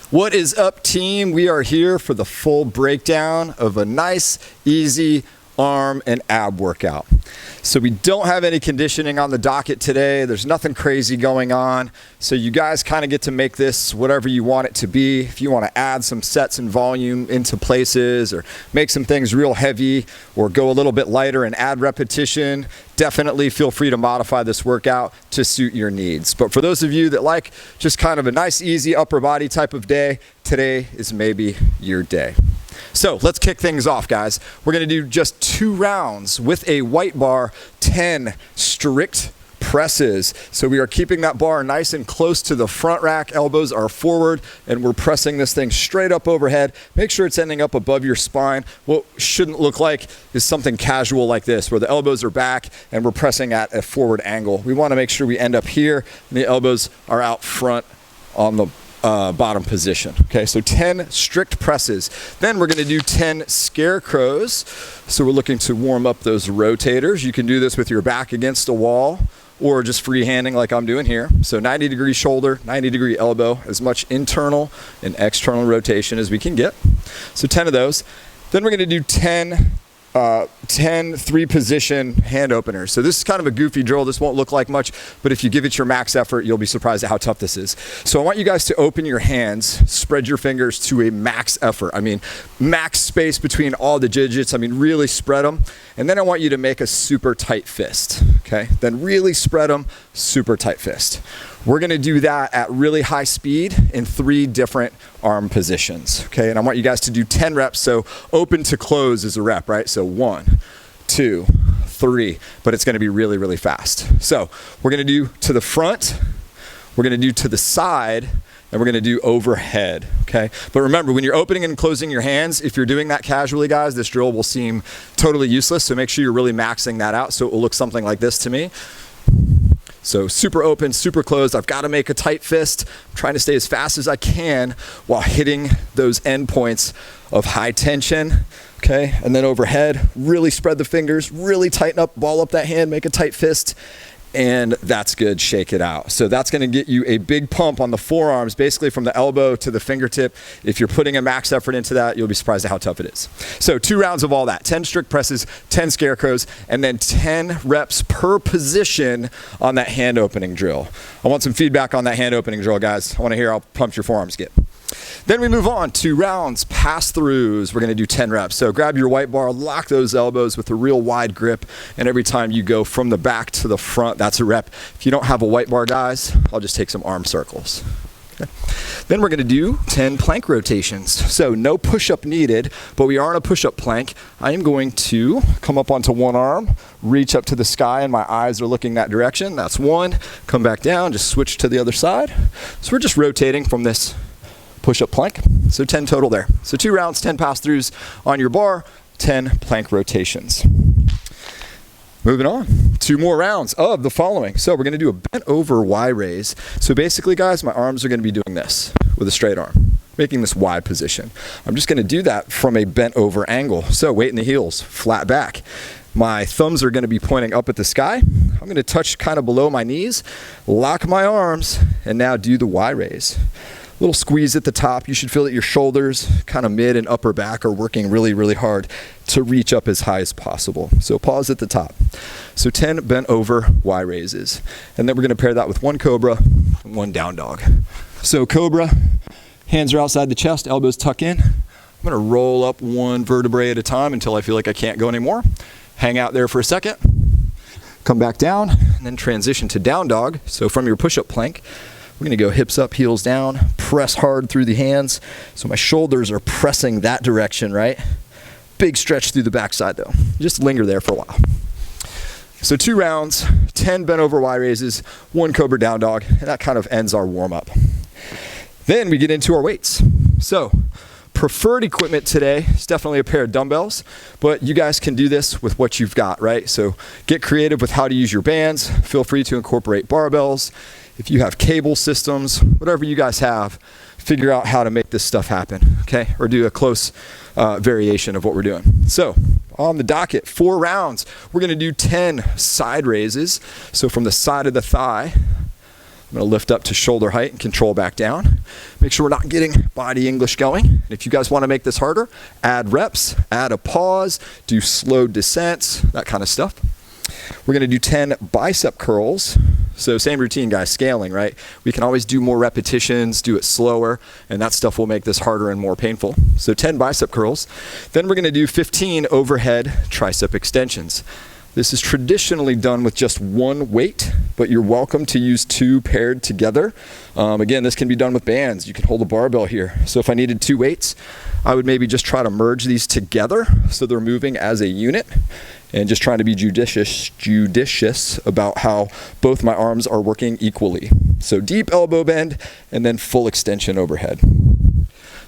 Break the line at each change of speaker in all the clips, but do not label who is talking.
What is up, team? We are here for the full breakdown of a nice, easy arm and ab workout. So we don't have any conditioning on the docket today. There's nothing crazy going on. So you guys kind of get to make this whatever you want it to be. If you want to add some sets and volume into places or make some things real heavy or go a little bit lighter and add repetition, definitely feel free to modify this workout to suit your needs. But for those of you that like just kind of a nice, easy upper body type of day, today is maybe your day. So let's kick things off, guys. We're gonna do just 2 rounds with a white bar, 10 strict presses. So we are keeping that bar nice and close to the front rack, elbows are forward, and we're pressing this thing straight up overhead. Make sure it's ending up above your spine. What shouldn't look like is something casual like this, where the elbows are back and we're pressing at a forward angle. We wanna make sure we end up here and the elbows are out front on the bottom position. Okay, so 10 strict presses. Then we're going to do 10 scarecrows. So we're looking to warm up those rotators. You can do this with your back against a wall or just freehanding like I'm doing here. So 90-degree shoulder, 90-degree elbow, as much internal and external rotation as we can get. So 10 of those. Then we're going to do 10 3-position hand openers. So this is kind of a goofy drill. This won't look like much, but if you give it your max effort, you'll be surprised at how tough this is. So I want you guys to open your hands, spread your fingers to a max effort. I mean, max space between all the digits. I mean, really spread them. And then I want you to make a super tight fist, okay? Then really spread them, super tight fist. We're gonna do that at really high speed in 3 different arm positions, okay? And I want you guys to do 10 reps, so open to close is a rep, right? So 1, 2, 3, but it's gonna be really, really fast. So we're gonna do to the front, we're gonna do to the side, and we're gonna do overhead, okay? But remember, when you're opening and closing your hands, if you're doing that casually, guys, this drill will seem totally useless, so make sure you're really maxing that out so it will look something like this to me. So super open, super closed. I've got to make a tight fist. I'm trying to stay as fast as I can while hitting those end points of high tension, okay? And then overhead, really spread the fingers, really tighten up, ball up that hand, make a tight fist, and that's good, shake it out. So that's gonna get you a big pump on the forearms, basically from the elbow to the fingertip. If you're putting a max effort into that, you'll be surprised at how tough it is. So 2 rounds of all that, 10 strict presses, 10 scarecrows, and then 10 reps per position on that hand opening drill. I want some feedback on that hand opening drill, guys. I wanna hear how pumped your forearms get. Then we move on to rounds, pass-throughs. We're gonna do 10 reps. So grab your white bar, lock those elbows with a real wide grip, and every time you go from the back to the front, that's a rep. If you don't have a white bar, guys, I'll just take some arm circles. Okay. Then we're gonna do 10 plank rotations. So no push-up needed, but we are in a push-up plank. I am going to come up onto one arm, reach up to the sky, and my eyes are looking that direction. That's 1. Come back down, just switch to the other side. So we're just rotating from this push-up plank. So 10 total there. So 2 rounds, 10 pass-throughs on your bar, 10 plank rotations. Moving on, 2 more rounds of the following. So we're gonna do a bent over Y raise. So basically, guys, my arms are gonna be doing this with a straight arm, making this Y position. I'm just gonna do that from a bent over angle. So weight in the heels, flat back. My thumbs are gonna be pointing up at the sky. I'm gonna touch kind of below my knees, lock my arms, and now do the Y raise. Little squeeze at the top. You should feel that your shoulders, kind of mid and upper back, are working really, really hard to reach up as high as possible. So pause at the top. So 10 bent over Y raises. And then we're gonna pair that with 1 cobra and 1 down dog. So cobra, hands are outside the chest, elbows tuck in. I'm gonna roll up 1 vertebrae at a time until I feel like I can't go anymore. Hang out there for a second, come back down, and then transition to down dog. So from your push-up plank, we're gonna go hips up, heels down, press hard through the hands. So my shoulders are pressing that direction, right? Big stretch through the backside though. Just linger there for a while. So 2 rounds, 10 bent over Y raises, 1 cobra down dog, and that kind of ends our warm up. Then we get into our weights. So preferred equipment today is definitely a pair of dumbbells, but you guys can do this with what you've got, right? So get creative with how to use your bands. Feel free to incorporate barbells. If you have cable systems, whatever you guys have, figure out how to make this stuff happen, okay? Or do a close variation of what we're doing. So on the docket, 4 rounds. We're gonna do 10 side raises. So from the side of the thigh, I'm I'm gonna lift up to shoulder height and control back down. Make sure we're not getting body English going. And if you guys wanna make this harder, add reps, add a pause, do slow descents, that kind of stuff. We're gonna do 10 bicep curls. So same routine, guys, scaling, right? We can always do more repetitions, do it slower, and that stuff will make this harder and more painful. So 10 bicep curls. Then we're gonna do 15 overhead tricep extensions. This is traditionally done with just one weight, but you're welcome to use two paired together. Again, this can be done with bands. You can hold a barbell here. So if I needed two weights, I would maybe just try to merge these together so they're moving as a unit, and just trying to be judicious about how both my arms are working equally. So deep elbow bend and then full extension overhead.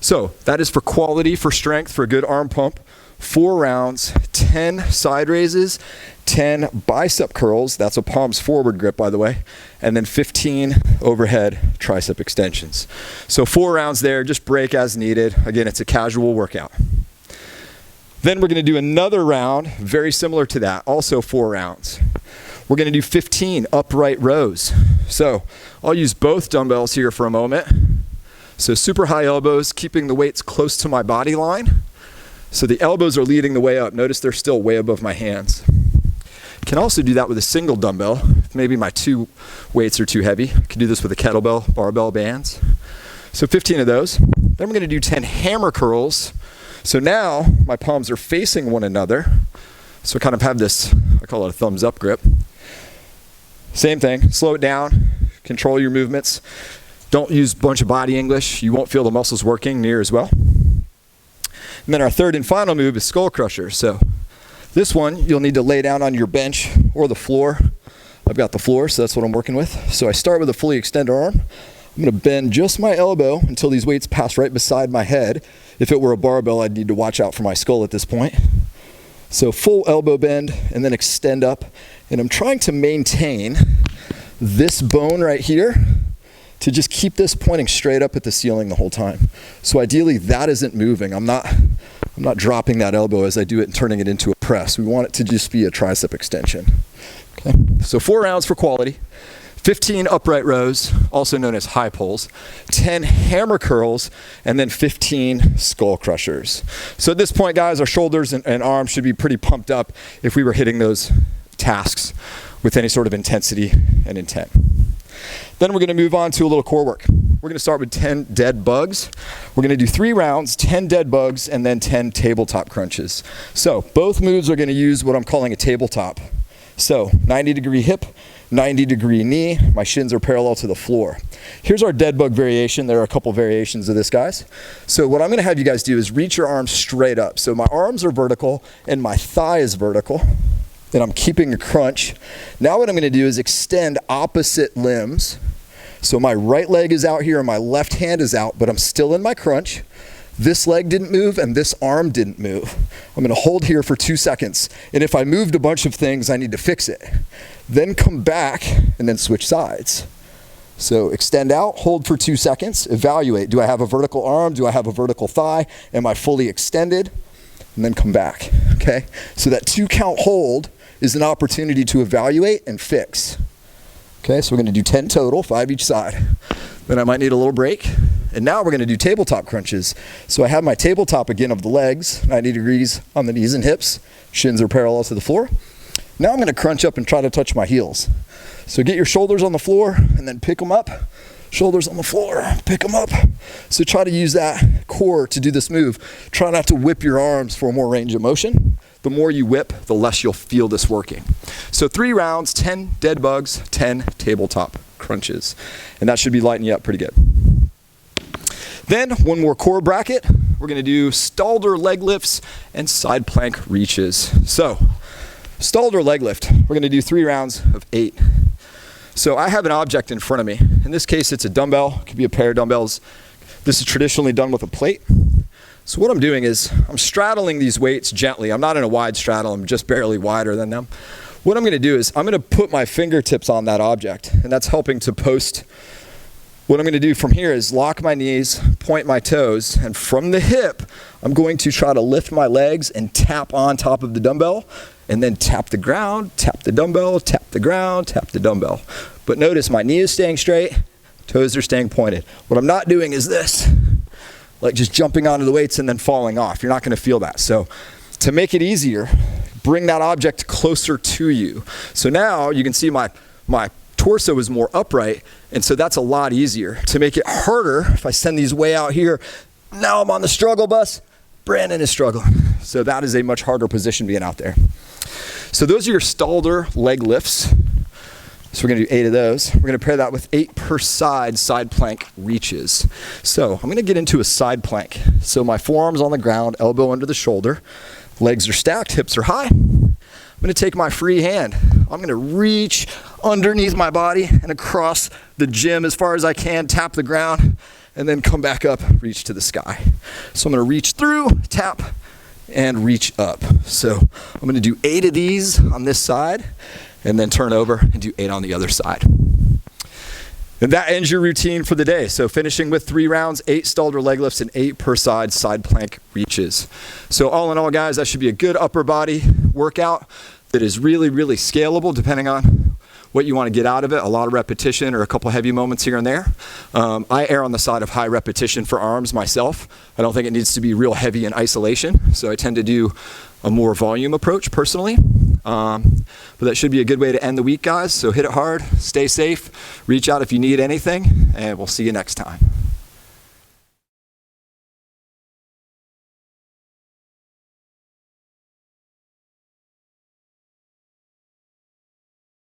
So that is for quality, for strength, for a good arm pump. 4 rounds, 10 side raises, 10 bicep curls, that's a palms forward grip by the way, and then 15 overhead tricep extensions. So 4 rounds there, just break as needed. Again, it's a casual workout. Then we're gonna do another round, very similar to that, also 4 rounds. We're gonna do 15 upright rows. So I'll use both dumbbells here for a moment. So super high elbows, keeping the weights close to my body line. So the elbows are leading the way up. Notice they're still way above my hands. Can also do that with a single dumbbell. If maybe my 2 weights are too heavy, I can do this with a kettlebell, barbell bands. So 15 of those. Then we're gonna do 10 hammer curls. So now my palms are facing one another. So I kind of have this, I call it a thumbs up grip. Same thing, slow it down, control your movements. Don't use a bunch of body English. You won't feel the muscles working near as well. And then our third and final move is skull crusher. So this one, you'll need to lay down on your bench or the floor. I've got the floor, so that's what I'm working with. So I start with a fully extended arm. I'm gonna bend just my elbow until these weights pass right beside my head. If it were a barbell, I'd need to watch out for my skull at this point. So full elbow bend and then extend up. And I'm trying to maintain this bone right here to just keep this pointing straight up at the ceiling the whole time. So ideally that isn't moving. I'm not dropping that elbow as I do it and turning it into a press. We want it to just be a tricep extension. Okay. So 4 rounds for quality, 15 upright rows, also known as high pulls, 10 hammer curls, and then 15 skull crushers. So at this point, guys, our shoulders and arms should be pretty pumped up if we were hitting those tasks with any sort of intensity and intent. Then we're gonna move on to a little core work. We're gonna start with 10 dead bugs. We're gonna do 3 rounds, 10 dead bugs, and then 10 tabletop crunches. So both moves are gonna use what I'm calling a tabletop. So 90-degree hip, 90-degree knee, my shins are parallel to the floor. Here's our dead bug variation. There are a couple variations of this, guys. So what I'm gonna have you guys do is reach your arms straight up. So my arms are vertical and my thigh is vertical. Then I'm keeping a crunch. Now what I'm gonna do is extend opposite limbs. So my right leg is out here and my left hand is out, but I'm still in my crunch. This leg didn't move and this arm didn't move. I'm gonna hold here for 2 seconds. And if I moved a bunch of things, I need to fix it. Then come back and then switch sides. So extend out, hold for 2 seconds, evaluate. Do I have a vertical arm? Do I have a vertical thigh? Am I fully extended? And then come back, okay? So that 2 count hold is an opportunity to evaluate and fix. Okay, so we're gonna do 10 total, 5 each side. Then I might need a little break. And now we're gonna do tabletop crunches. So I have my tabletop again of the legs, 90 degrees on the knees and hips. Shins are parallel to the floor. Now I'm gonna crunch up and try to touch my heels. So get your shoulders on the floor and then pick them up. Shoulders on the floor, pick them up. So try to use that core to do this move. Try not to whip your arms for more range of motion. The more you whip, the less you'll feel this working. So 3 rounds, 10 dead bugs, 10 tabletop crunches. And that should be lighting you up pretty good. Then 1 more core bracket. We're gonna do Stalder leg lifts and side plank reaches. So Stalder leg lift, we're gonna do 3 rounds of 8. So I have an object in front of me. In this case, it's a dumbbell. It could be a pair of dumbbells. This is traditionally done with a plate. So what I'm doing is I'm straddling these weights gently. I'm not in a wide straddle, I'm just barely wider than them. What I'm gonna do is I'm gonna put my fingertips on that object, and that's helping to post. What I'm gonna do from here is lock my knees, point my toes, and from the hip, I'm going to try to lift my legs and tap on top of the dumbbell and then tap the ground, tap the dumbbell, tap the ground, tap the dumbbell. But notice my knee is staying straight, toes are staying pointed. What I'm not doing is this, like just jumping onto the weights and then falling off. You're not gonna feel that. So to make it easier, bring that object closer to you. So now you can see my torso is more upright, and so that's a lot easier. To make it harder, if I send these way out here, now I'm on the struggle bus, Brandon is struggling. So that is a much harder position being out there. So those are your Stalder leg lifts. So we're gonna do 8 of those. We're gonna pair that with 8 per side plank reaches. So I'm gonna get into a side plank. So my forearms on the ground, elbow under the shoulder, legs are stacked, hips are high. I'm gonna take my free hand. I'm gonna reach underneath my body and across the gym as far as I can, tap the ground, and then come back up, reach to the sky. So I'm gonna reach through, tap, and reach up. So I'm gonna do 8 of these on this side, and then turn over and do 8 on the other side. And that ends your routine for the day. So finishing with 3 rounds, 8 Stalder leg lifts, and 8 per side plank reaches. So all in all, guys, that should be a good upper body workout that is really, really scalable depending on what you want to get out of it. A lot of repetition or a couple heavy moments here and there. I err on the side of high repetition for arms myself. I don't think it needs to be real heavy in isolation. So I tend to do a more volume approach personally. But that should be a good way to end the week, guys. So hit it hard, stay safe, reach out if you need anything, and we'll see you next time.